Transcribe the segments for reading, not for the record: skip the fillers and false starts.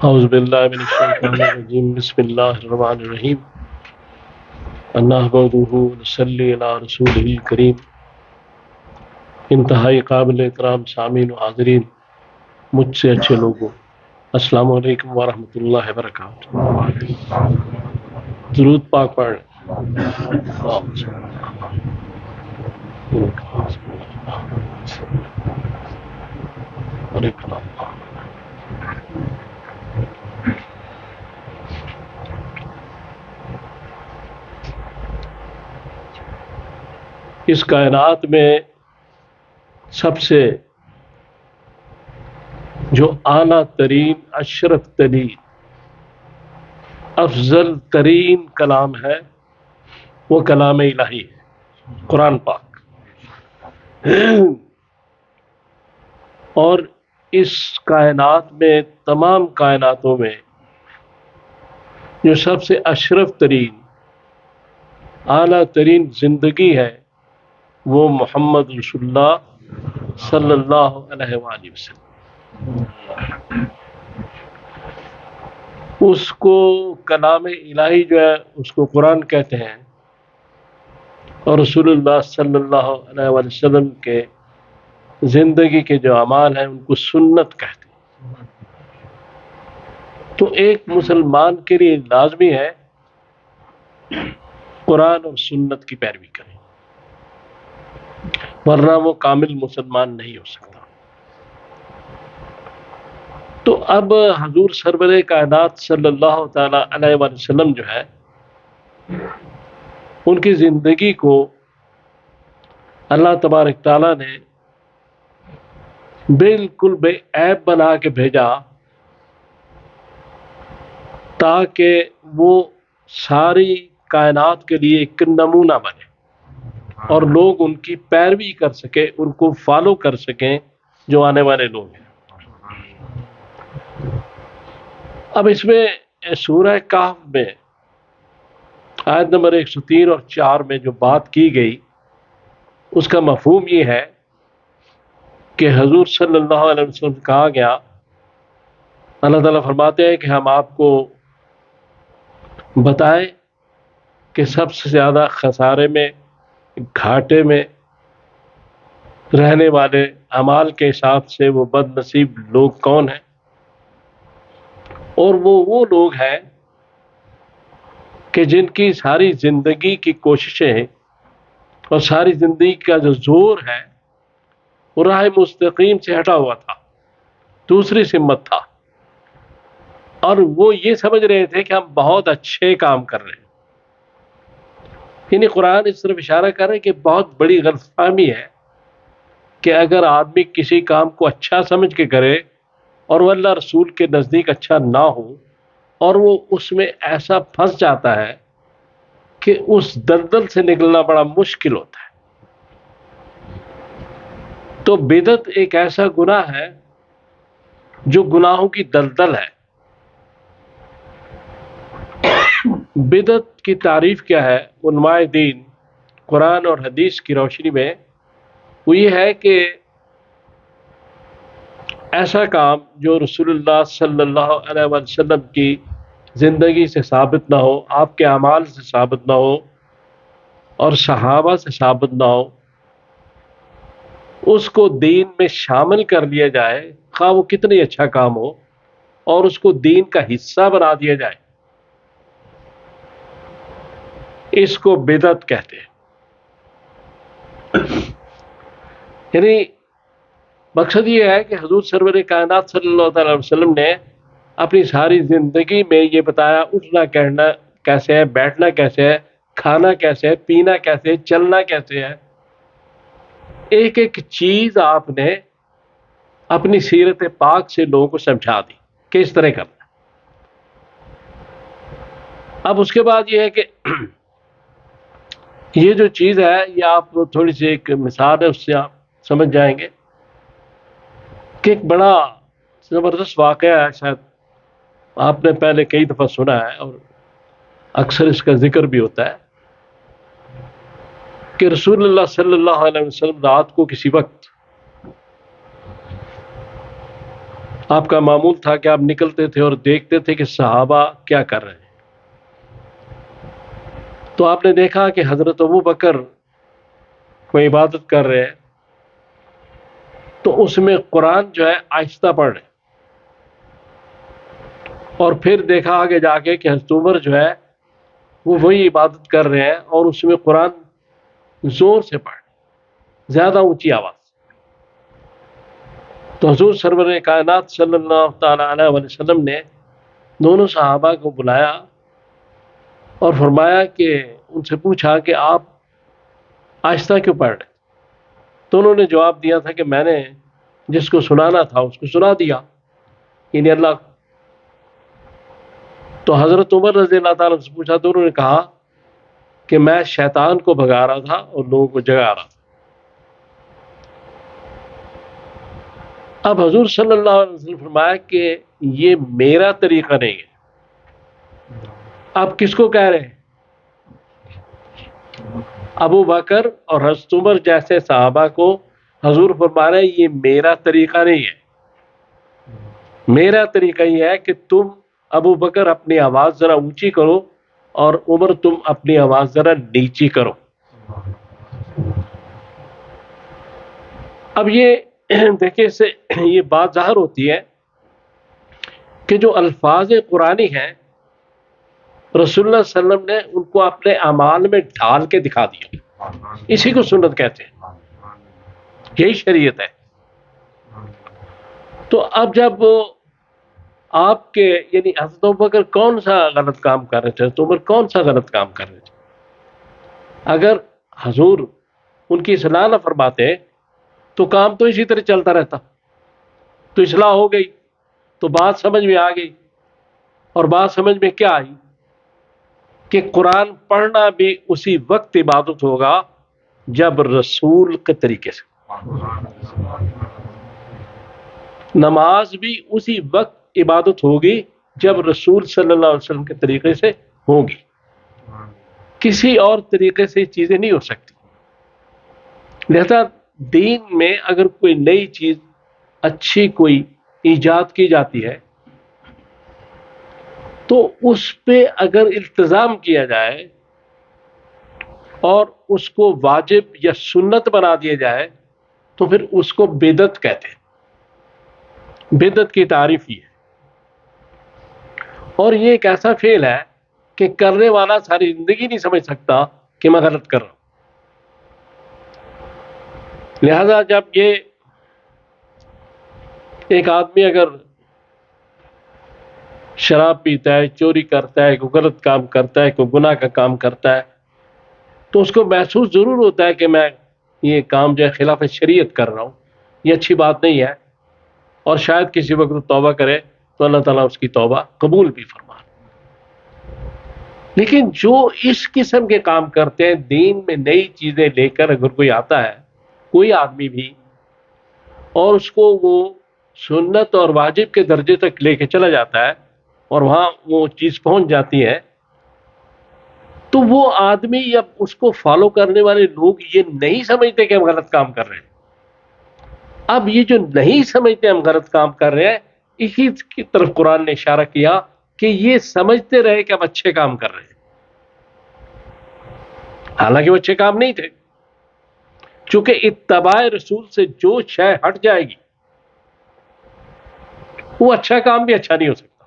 اعوذ باللہ من الشیطان الرجیم بسم اللہ الرحمن الرحیم نحمدہ ونصلی علی رسولہ الکریم انتہائی قابل احترام سامعین و حاضرین، مجھ سے اچھے لوگوں، السلام علیکم ورحمۃ اللہ وبرکاتہ۔ درود پاک پڑھ۔ اس کائنات میں سب سے جو اعلیٰ ترین، اشرف ترین، افضل ترین کلام ہے وہ کلام الہی ہے، قرآن پاک۔ اور اس کائنات میں، تمام کائناتوں میں جو سب سے اشرف ترین، اعلیٰ ترین زندگی ہے وہ محمد رسول اللہ صلی اللہ علیہ وآلہ وسلم۔ اس کو کلام الہی جو ہے اس کو قرآن کہتے ہیں، اور رسول اللہ صلی اللہ علیہ وآلہ وسلم کے زندگی کے جو اعمال ہیں ان کو سنت کہتے ہیں۔ تو ایک مسلمان کے لیے لازمی ہے قرآن اور سنت کی پیروی کریں، ورنہ وہ کامل مسلمان نہیں ہو سکتا۔ تو اب حضور سرور کائنات صلی اللہ تعالی علیہ وآلہ وسلم جو ہے، ان کی زندگی کو اللہ تبارک تعالیٰ نے بالکل بے عیب بنا کے بھیجا، تاکہ وہ ساری کائنات کے لیے ایک نمونہ بنے اور لوگ ان کی پیروی کر سکیں، ان کو فالو کر سکیں جو آنے والے لوگ ہیں۔ اب اس میں سورہ کہف میں آیت نمبر 103 اور 4 میں جو بات کی گئی اس کا مفہوم یہ ہے کہ حضور صلی اللہ علیہ وسلم سے کہا گیا، اللہ تعالیٰ فرماتے ہیں کہ ہم آپ کو بتائیں کہ سب سے زیادہ خسارے میں، گھاٹے میں رہنے والے اعمال کے حساب سے وہ بد نصیب لوگ کون ہیں؟ اور وہ لوگ ہیں کہ جن کی ساری زندگی کی کوششیں اور ساری زندگی کا جو زور ہے وہ راہ مستقیم سے ہٹا ہوا تھا، دوسری سمت تھا، اور وہ یہ سمجھ رہے تھے کہ ہم بہت اچھے کام کر رہے ہیں۔ یعنی قرآن اس طرف اشارہ کر رہے ہیں کہ بہت بڑی غلط فہمی ہے کہ اگر آدمی کسی کام کو اچھا سمجھ کے کرے اور وہ اللہ رسول کے نزدیک اچھا نہ ہو، اور وہ اس میں ایسا پھنس جاتا ہے کہ اس دلدل سے نکلنا بڑا مشکل ہوتا ہے۔ تو بدعت ایک ایسا گناہ ہے جو گناہوں کی دلدل ہے۔ بدعت کی تعریف کیا ہے علماء دین قرآن اور حدیث کی روشنی میں؟ وہ یہ ہے کہ ایسا کام جو رسول اللہ صلی اللہ علیہ وسلم کی زندگی سے ثابت نہ ہو، آپ کے اعمال سے ثابت نہ ہو، اور صحابہ سے ثابت نہ ہو، اس کو دین میں شامل کر لیا جائے، خواہ وہ کتنی اچھا کام ہو، اور اس کو دین کا حصہ بنا دیا جائے، اس کو بدعت کہتے ہیں۔ یعنی مقصد یہ ہے کہ حضور سرور کائنات صلی اللہ علیہ وسلم نے اپنی ساری زندگی میں یہ بتایا، اٹھنا کہنا کیسے ہے، بیٹھنا کیسے ہے، کھانا کیسے ہے، پینا کیسے ہے، چلنا کیسے ہے۔ ایک ایک چیز آپ نے اپنی سیرت پاک سے لوگوں کو سمجھا دی کہ اس طرح کرنا۔ اب اس کے بعد یہ ہے کہ یہ جو چیز ہے، یہ آپ تھوڑی سی ایک مثال ہے، اس سے آپ سمجھ جائیں گے کہ ایک بڑا زبردست واقعہ ہے، شاید آپ نے پہلے کئی دفعہ سنا ہے اور اکثر اس کا ذکر بھی ہوتا ہے، کہ رسول اللہ صلی اللہ علیہ وسلم رات کو کسی وقت آپ کا معمول تھا کہ آپ نکلتے تھے اور دیکھتے تھے کہ صحابہ کیا کر رہے ہیں. تو آپ نے دیکھا کہ حضرت ابو بکر کوئی عبادت کر رہے ہیں تو اس میں قرآن جو ہے آہستہ پڑھ رہے, اور پھر دیکھا آگے جا کے کہ حضرت عمر جو ہے وہ وہی عبادت کر رہے ہیں اور اس میں قرآن زور سے پڑھ, زیادہ اونچی آواز. تو حضور سرور کائنات صلی اللہ تعالی علیہ وسلم نے دونوں صحابہ کو بلایا اور فرمایا کہ ان سے پوچھا کہ آپ آہستہ کیوں پڑھ رہے؟ تو انہوں نے جواب دیا تھا کہ میں نے جس کو سنانا تھا اس کو سنا دیا, یعنی اللہ کو. تو حضرت عمر رضی اللہ تعالیٰ سے پوچھا تو انہوں نے کہا کہ میں شیطان کو بھگا رہا تھا اور لوگوں کو جگا رہا تھا. اب حضور صلی اللہ علیہ وسلم فرمایا کہ یہ میرا طریقہ نہیں ہے. آپ کس کو کہہ رہے ہیں؟ ابو بکر اور حضرت عمر جیسے صحابہ کو حضور فرما رہے ہیں یہ میرا طریقہ نہیں ہے. میرا طریقہ یہ ہے کہ تم ابو بکر اپنی آواز ذرا اونچی کرو اور عمر تم اپنی آواز ذرا نیچی کرو. اب یہ دیکھیں اس سے یہ بات ظاہر ہوتی ہے کہ جو الفاظ قرآنی ہیں رسول اللہ صلی اللہ علیہ وسلم نے ان کو اپنے اعمال میں ڈھال کے دکھا دیا. اسی کو سنت کہتے ہیں, یہی شریعت ہے. تو اب جب آپ کے یعنی حضرت ابوبکر کون سا غلط کام کر رہے تھے, حضرت عمر کون سا غلط کام کر رہے تھے؟ اگر حضور ان کی اصلاح نہ فرماتے تو کام تو اسی طرح چلتا رہتا. تو اصلاح ہو گئی تو بات سمجھ میں آ گئی, اور بات سمجھ میں کیا آئی کہ قرآن پڑھنا بھی اسی وقت عبادت ہوگا جب رسول کے طریقے سے, نماز بھی اسی وقت عبادت ہوگی جب رسول صلی اللہ علیہ وسلم کے طریقے سے ہوگی. کسی اور طریقے سے چیزیں نہیں ہو سکتی. لہذا دین میں اگر کوئی نئی چیز اچھی کوئی ایجاد کی جاتی ہے تو اس پہ اگر التزام کیا جائے اور اس کو واجب یا سنت بنا دیا جائے تو پھر اس کو بدعت کہتے ہیں. بدعت کی تعریف یہ ہے, اور یہ ایک ایسا فعل ہے کہ کرنے والا ساری زندگی نہیں سمجھ سکتا کہ میں غلط کر رہا ہوں. لہذا جب یہ ایک آدمی اگر شراب پیتا ہے, چوری کرتا ہے, کوئی غلط کام کرتا ہے, کوئی گناہ کا کام کرتا ہے, تو اس کو محسوس ضرور ہوتا ہے کہ میں یہ کام جو ہے خلاف شریعت کر رہا ہوں, یہ اچھی بات نہیں ہے, اور شاید کسی وقت توبہ کرے تو اللہ تعالیٰ اس کی توبہ قبول بھی فرما. لیکن جو اس قسم کے کام کرتے ہیں, دین میں نئی چیزیں لے کر اگر کوئی آتا ہے, کوئی آدمی بھی, اور اس کو وہ سنت اور واجب کے درجے تک لے کے چلا جاتا ہے اور وہاں وہ چیز پہنچ جاتی ہے, تو وہ آدمی یا اس کو فالو کرنے والے لوگ یہ نہیں سمجھتے کہ ہم غلط کام کر رہے ہیں. اب یہ جو نہیں سمجھتے ہم غلط کام کر رہے ہیں, اسی کی طرف قرآن نے اشارہ کیا کہ یہ سمجھتے رہے کہ ہم اچھے کام کر رہے ہیں, حالانکہ وہ اچھے کام نہیں تھے. چونکہ اتباع رسول سے جو شے ہٹ جائے گی وہ اچھا کام بھی اچھا نہیں ہو سکتا,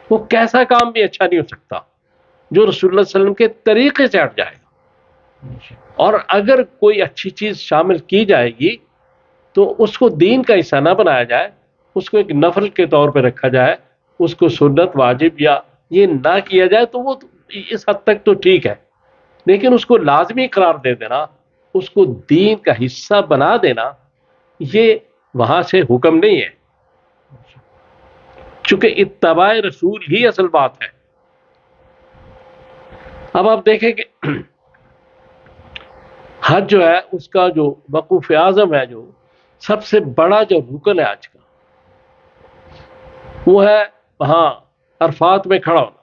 وہ کیسا کام بھی اچھا نہیں ہو سکتا جو رسول اللہ صلی اللہ علیہ وسلم کے طریقے سے ہٹ جائے گا. اور اگر کوئی اچھی چیز شامل کی جائے گی تو اس کو دین کا حصہ نہ بنایا جائے, اس کو ایک نفل کے طور پہ رکھا جائے, اس کو سنت واجب یا یہ نہ کیا جائے تو وہ اس حد تک تو ٹھیک ہے. لیکن اس کو لازمی قرار دے دینا, اس کو دین کا حصہ بنا دینا, یہ وہاں سے حکم نہیں ہے, چونکہ اتباع رسول ہی اصل بات ہے. اب آپ دیکھیں کہ حج جو ہے اس کا جو وقوف اعظم ہے, جو سب سے بڑا جو رکن ہے آج کا, وہ ہے وہاں عرفات میں کھڑا ہونا.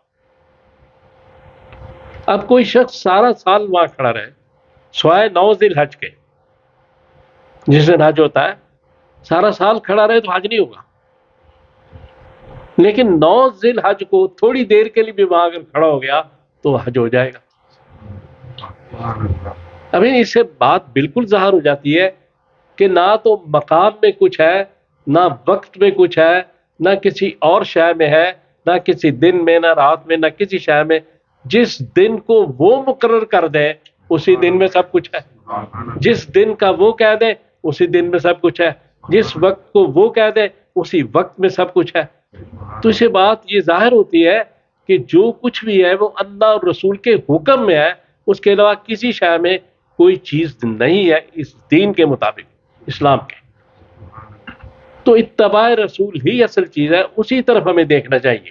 اب کوئی شخص سارا سال وہاں کھڑا رہے سوائے 9 ذی الحج کے, جس دن حج ہوتا ہے, سارا سال کھڑا رہے تو حج نہیں ہوگا، لیکن 9 ذی الحج کو تھوڑی دیر کے لیے بھی وہاں اگر کھڑا ہو گیا تو حج ہو جائے گا۔ ابھی اس سے بات بالکل ظاہر ہو جاتی ہے کہ نہ تو مقام میں کچھ ہے، نہ وقت میں کچھ ہے، نہ کسی اور شے میں ہے، نہ کسی دن میں، نہ رات میں، نہ کسی شے میں۔ جس دن کو وہ مقرر کر دے اسی دن میں سب کچھ ہے، جس دن کا وہ کہہ دے اسی دن میں سب کچھ ہے، جس وقت کو وہ کہہ دے اسی وقت میں سب کچھ ہے۔ تو اسے بات یہ ظاہر ہوتی ہے کہ جو کچھ بھی ہے وہ اللہ اور رسول کے حکم میں ہے، اس کے علاوہ کسی شے میں کوئی چیز نہیں ہے اس دین کے مطابق، اسلام کے۔ تو اتباع رسول ہی اصل چیز ہے، اسی طرف ہمیں دیکھنا چاہیے،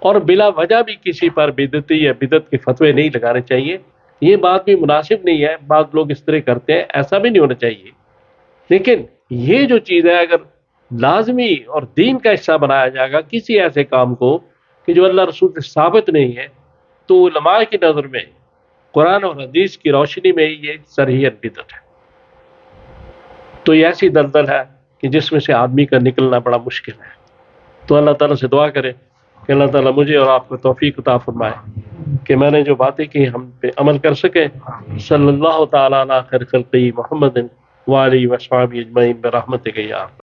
اور بلا وجہ بھی کسی پر بدعتی یا بدعت کے فتوے نہیں لگانے چاہیے۔ یہ بات بھی مناسب نہیں ہے، بعض لوگ اس طرح کرتے ہیں، ایسا بھی نہیں ہونا چاہیے۔ لیکن یہ جو چیز ہے اگر لازمی اور دین کا حصہ بنایا جائے گا کسی ایسے کام کو کہ جو اللہ رسول سے ثابت نہیں ہے، تو علماء کی نظر میں قرآن اور حدیث کی روشنی میں یہ صریحاً بدعت ہے۔ تو یہ ایسی دلدل ہے کہ جس میں سے آدمی کا نکلنا بڑا مشکل ہے۔ تو اللہ تعالیٰ سے دعا کرے کہ اللہ تعالیٰ مجھے اور آپ کو توفیق عطا فرمائے کہ میں نے جو باتیں کی ہم پہ عمل کر سکیں۔ صلی اللہ تعالیٰ علی خیر خلقہ محمد وآلہ وصحبہ اجمعین برحمتک یا